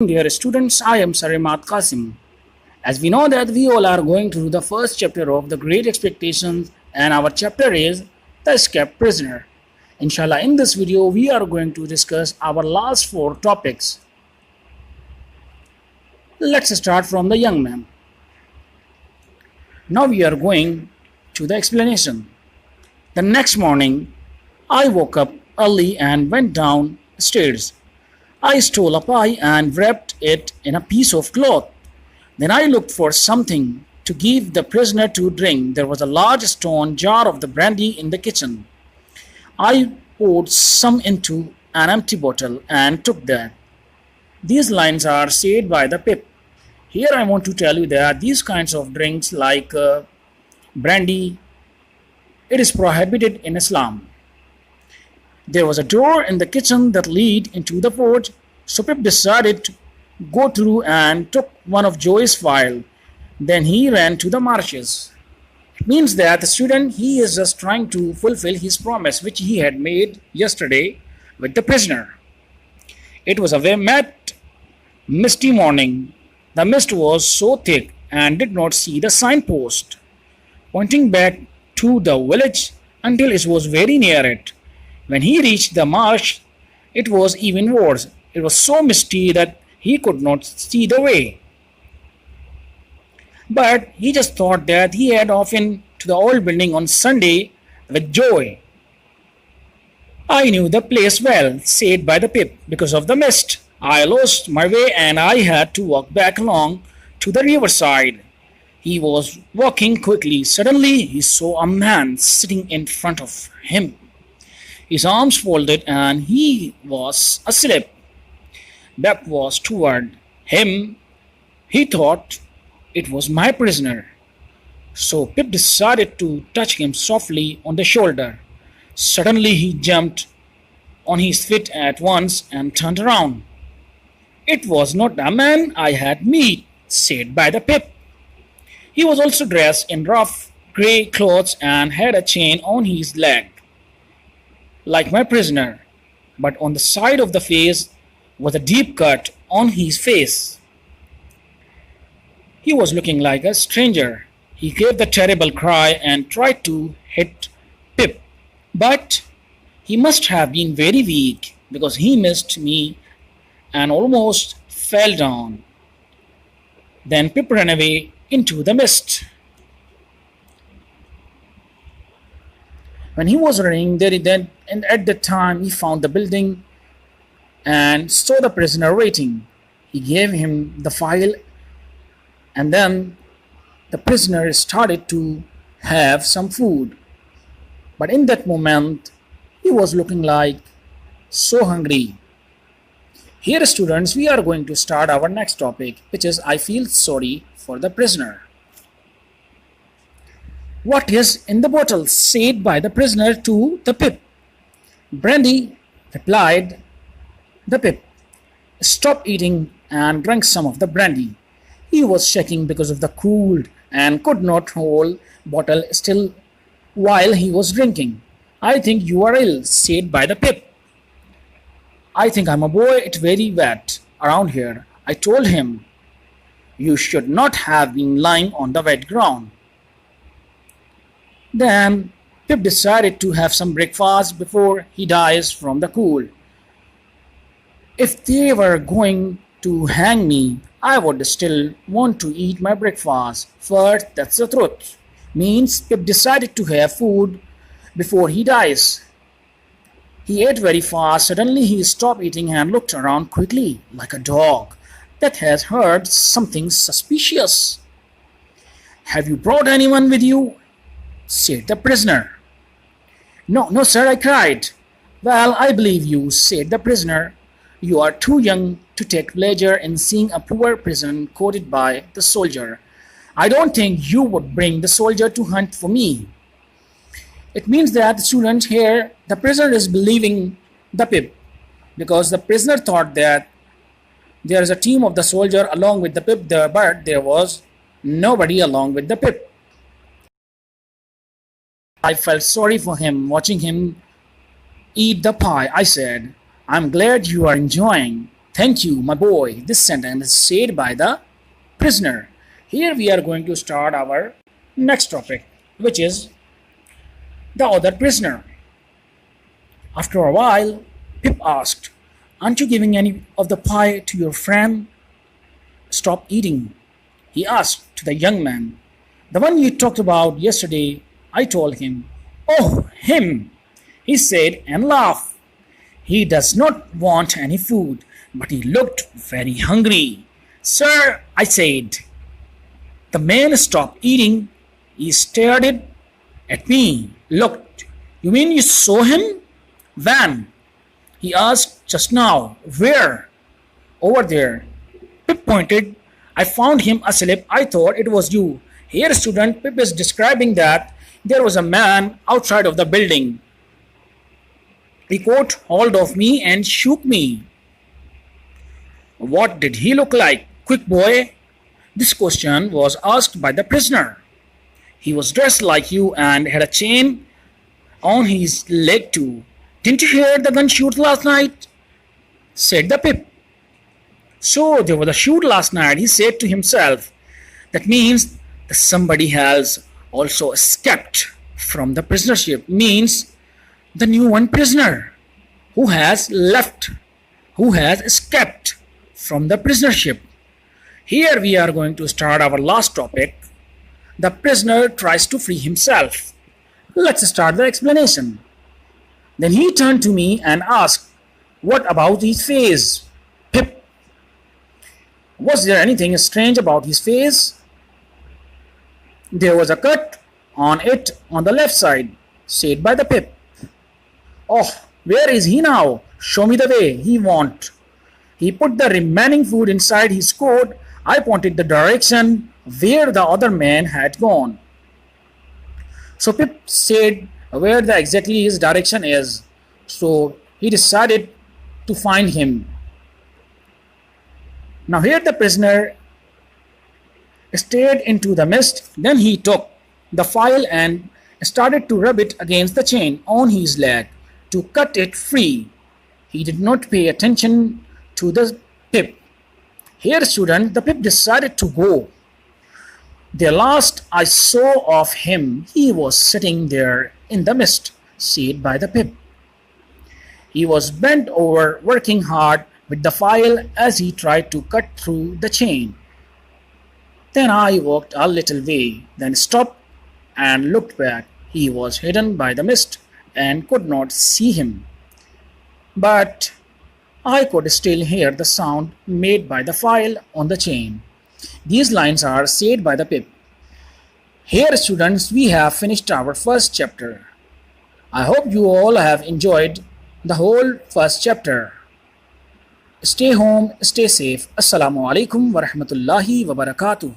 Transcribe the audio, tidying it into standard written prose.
Dear students, I am Sarimat Qasim. As we know that we all are going through the first chapter of the Great Expectations, and our chapter is The Escaped Prisoner. Inshallah, in this video we are going to discuss our last four topics. Let's start from the young man. Now we are going to the explanation. The next morning, I woke up early and went downstairs. I stole a pie and wrapped it in a piece of cloth. Then I looked for something to give the prisoner to drink. There was a large stone jar of the brandy in the kitchen. I poured some into an empty bottle and took that. These lines are said by the pip. Here I want to tell you that these kinds of drinks like brandy, it is prohibited in Islam. There was a door in the kitchen that led into the porch, so Pip decided to go through and took one of Joey's files. Then he ran to the marshes. It means that the student, he is just trying to fulfill his promise which he had made yesterday with the prisoner. It was a wet, misty morning. The mist was so thick and did not see the signpost pointing back to the village until it was very near it. When he reached the marsh, it was even worse. It was so misty that he could not see the way. But he just thought that he had often to the old building on Sunday with joy. I knew the place well, said by the pip, because of the mist. I lost my way and I had to walk back along to the riverside. He was walking quickly. Suddenly he saw a man sitting in front of him. His arms folded and he was asleep. Back was toward him. He thought it was my prisoner. So Pip decided to touch him softly on the shoulder. Suddenly he jumped on his feet at once and turned around. It was not a man I had met, said by the Pip. He was also dressed in rough grey clothes and had a chain on his leg, like my prisoner, but on the side of the face was a deep cut on his face. He was looking like a stranger. He gave the terrible cry and tried to hit Pip, but he must have been very weak because he missed me and almost fell down. Then Pip ran away into the mist. When he was running there, and at that time he found the building and saw the prisoner waiting. He gave him the file, and then the prisoner started to have some food. But in that moment, he was looking like so hungry. Here, students, we are going to start our next topic, which is I feel sorry for the prisoner. What is in the bottle? Said by the prisoner to the pip. Brandy, replied the pip. Stop eating and drank some of the brandy. He was shaking because of the cold and could not hold bottle still while he was drinking. I think you are ill, said by the pip. I think I'm a boy, it's very wet around here. I told him, you should not have been lying on the wet ground. Then Pip decided to have some breakfast before he dies from the cold. If they were going to hang me, I would still want to eat my breakfast. First, that's the truth. Means Pip decided to have food before he dies. He ate very fast. Suddenly he stopped eating and looked around quickly, like a dog that has heard something suspicious. Have you brought anyone with you? Said the prisoner. No, sir, I cried. Well, I believe you, said the prisoner. You are too young to take pleasure in seeing a poor prison courted by the soldier. I don't think you would bring the soldier to hunt for me. It means that the student here, the prisoner is believing the pip, because the prisoner thought that there is a team of the soldier along with the pip there, but there was nobody along with the pip. I felt sorry for him watching him eat the pie. I said, I'm glad you are enjoying. Thank you, my boy. This sentence is said by the prisoner. Here we are going to start our next topic, which is the other prisoner. After a while, Pip asked, "Aren't you giving any of the pie to your friend?" "Stop eating," he asked to the young man. "The one you talked about yesterday," I told him. "Oh, him," he said and laughed. "He does not want any food, but he looked very hungry." "Sir," I said. The man stopped eating. He stared at me. "Looked. You mean you saw him?" "When?" he asked. "Just now." "Where?" "Over there." Pip pointed. "I found him asleep. I thought it was you." Here, student, Pip is describing that there was a man outside of the building. He caught hold of me and shook me. "What did he look like, quick boy?" This question was asked by the prisoner. "He was dressed like you and had a chain on his leg too." "Didn't you hear the gun shoot last night?" said the Pip. "So there was a shoot last night," he said to himself. "That means that somebody has also escaped from the prisonership." Means the new one prisoner who has left, who has escaped from the prisonership. Here we are going to start our last topic. The prisoner tries to free himself. Let's start the explanation. Then he turned to me and asked, "What about his face, Pip? Was there anything strange about his face?" "There was a cut on it on the left side," said by the Pip. "Oh, where is he now? Show me the way," he warned. He put the remaining food inside his coat. I pointed the direction where the other man had gone. So Pip said where the exactly his direction is. So he decided to find him. Now here the prisoner stared into the mist. Then he took the file and started to rub it against the chain on his leg to cut it free. He did not pay attention to the Pip. Here, student, the Pip decided to go. The last I saw of him, he was sitting there in the mist, said by the Pip. He was bent over, working hard with the file as he tried to cut through the chain. Then I walked a little way, then stopped and looked back. He was hidden by the mist and could not see him. But I could still hear the sound made by the file on the chain. These lines are said by the Pip. Here, students, we have finished our first chapter. I hope you all have enjoyed the whole first chapter. Stay home, stay safe. Assalamu alaikum wa rahmatullahi wa barakatuh.